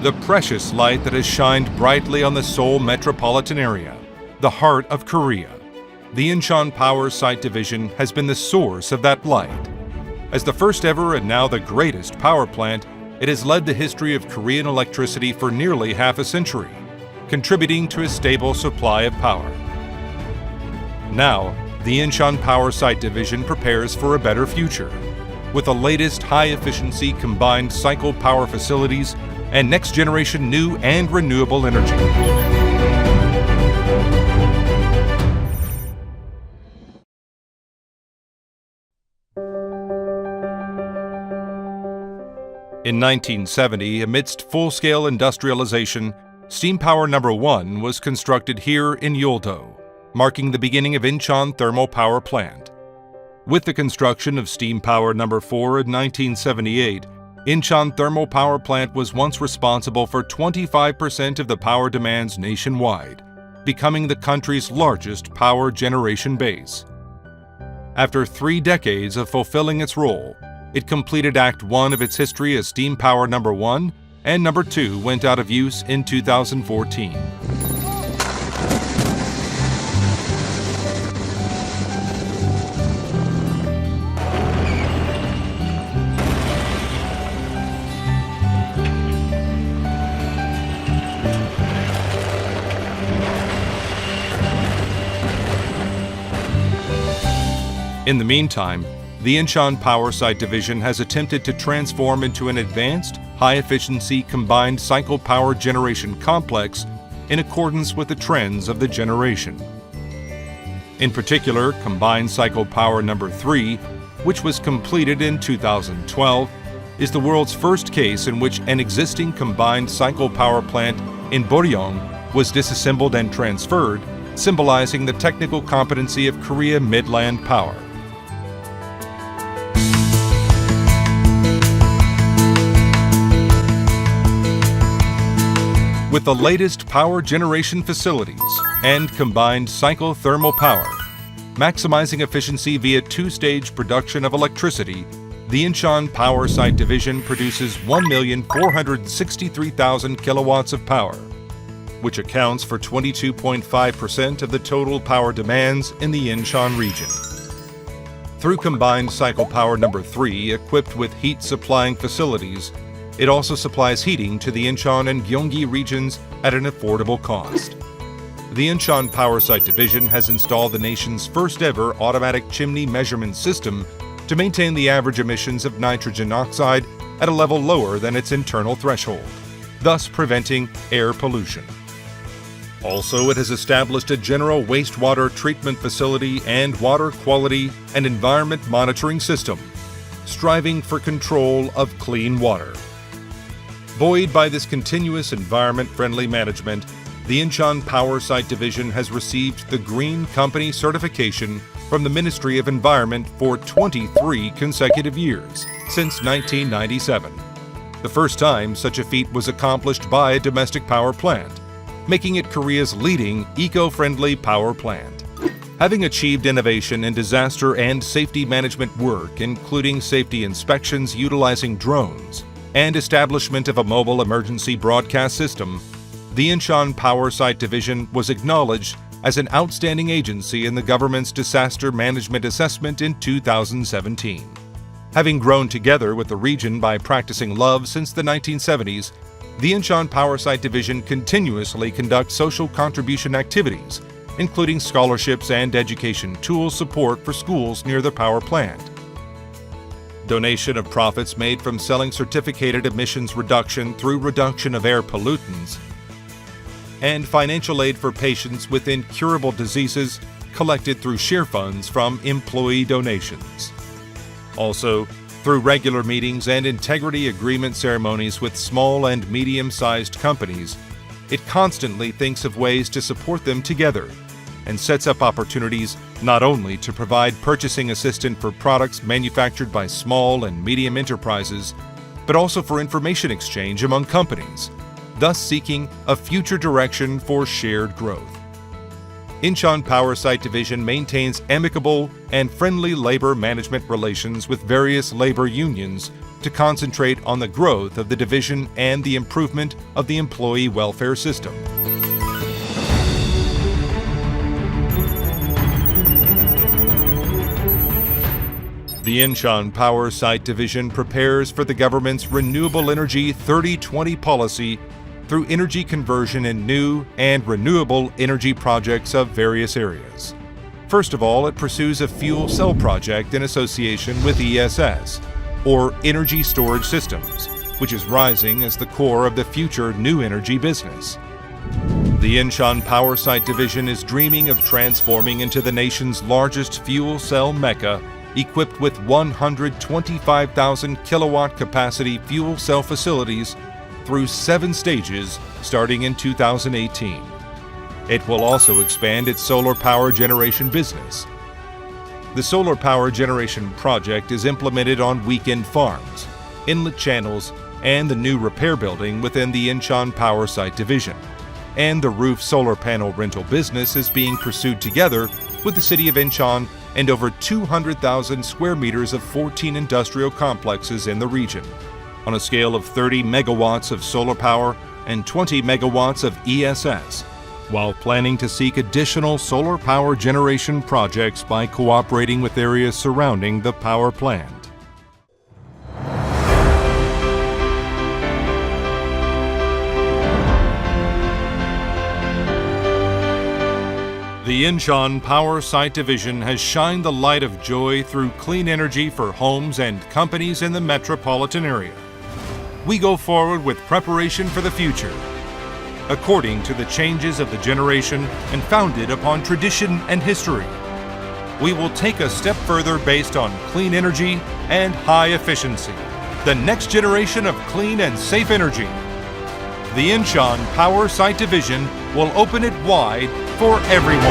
the precious light that has shined brightly on the Seoul metropolitan area, the heart of Korea. The Incheon Power Site Division has been the source of that light. As the first ever and now the greatest power plant, it has led the history of Korean electricity for nearly half a century, contributing to a stable supply of power. Now, the Incheon Power Site Division prepares for a better future, with the latest high-efficiency combined cycle power facilities and next-generation new and renewable energy. In 1970, amidst full-scale industrialization, Steam Power No. 1 was constructed here in Yeoldo, marking the beginning of Incheon Thermal Power Plant. With the construction of Steam Power No. 4 in 1978, Incheon Thermal Power Plant was once responsible for 25% of the power demands nationwide, becoming the country's largest power generation base. After 3 decades of fulfilling its role, it completed Act 1 of its history as Steam Power No. 1, and No. 2 went out of use in 2014. In the meantime, the Incheon Power Site Division has attempted to transform into an advanced, high-efficiency combined cycle power generation complex in accordance with the trends of the generation. In particular, Combined Cycle Power No. 3, which was completed in 2012, is the world's first case in which an existing combined cycle power plant in Boryong was disassembled and transferred, symbolizing the technical competency of Korea Midland Power. With the latest power generation facilities and combined cycle thermal power, maximizing efficiency via 2-stage production of electricity, the Incheon Power Site Division produces 1,463,000 kilowatts of power, which accounts for 22.5% of the total power demands in the Incheon region. Through Combined Cycle Power No. 3, equipped with heat-supplying facilities, it also supplies heating to the Incheon and Gyeonggi regions at an affordable cost. The Incheon Power Site Division has installed the nation's first-ever automatic chimney measurement system to maintain the average emissions of nitrogen oxide at a level lower than its internal threshold, thus preventing air pollution. Also, it has established a general wastewater treatment facility and water quality and environment monitoring system, striving for control of clean water. Buoyed by this continuous environment-friendly management, the Incheon Power Site Division has received the Green Company certification from the Ministry of Environment for 23 consecutive years, since 1997. The first time such a feat was accomplished by a domestic power plant, making it Korea's leading eco-friendly power plant. Having achieved innovation in disaster and safety management work, including safety inspections utilizing drones, and establishment of a mobile emergency broadcast system, the Incheon Power Site Division was acknowledged as an outstanding agency in the government's disaster management assessment in 2017. Having grown together with the region by practicing love since the 1970s, the Incheon Power Site Division continuously conducts social contribution activities, including scholarships and education tool support for schools near the power plant. Donation of profits made from selling certificated emissions reduction through reduction of air pollutants, and financial aid for patients with incurable diseases collected through share funds from employee donations. Also, through regular meetings and integrity agreement ceremonies with small and medium-sized companies, it constantly thinks of ways to support them together and sets up opportunities not only to provide purchasing assistance for products manufactured by small and medium enterprises, but also for information exchange among companies, thus seeking a future direction for shared growth. Incheon Power Site Division maintains amicable and friendly labor management relations with various labor unions to concentrate on the growth of the division and the improvement of the employee welfare system. The Incheon Power Site Division prepares for the government's Renewable Energy 3020 policy through energy conversion in new and renewable energy projects of various areas. First of all, it pursues a fuel cell project in association with ESS, or Energy Storage Systems, which is rising as the core of the future new energy business. The Incheon Power Site Division is dreaming of transforming into the nation's largest fuel cell mecca, equipped with 125,000 kilowatt capacity fuel cell facilities through 7 stages starting in 2018. It will also expand its solar power generation business. The solar power generation project is implemented on weekend farms, inlet channels, and the new repair building within the Incheon Power Site Division. And the roof solar panel rental business is being pursued together with the City of Incheon and over 200,000 square meters of 14 industrial complexes in the region, on a scale of 30 megawatts of solar power and 20 megawatts of ESS, while planning to seek additional solar power generation projects by cooperating with areas surrounding the power plant. The Incheon Power Site Division has shined the light of joy through clean energy for homes and companies in the metropolitan area. We go forward with preparation for the future, according to the changes of the generation and founded upon tradition and history. We will take a step further based on clean energy and high efficiency, the next generation of clean and safe energy. The Incheon Power Site Division will open it wide for everyone.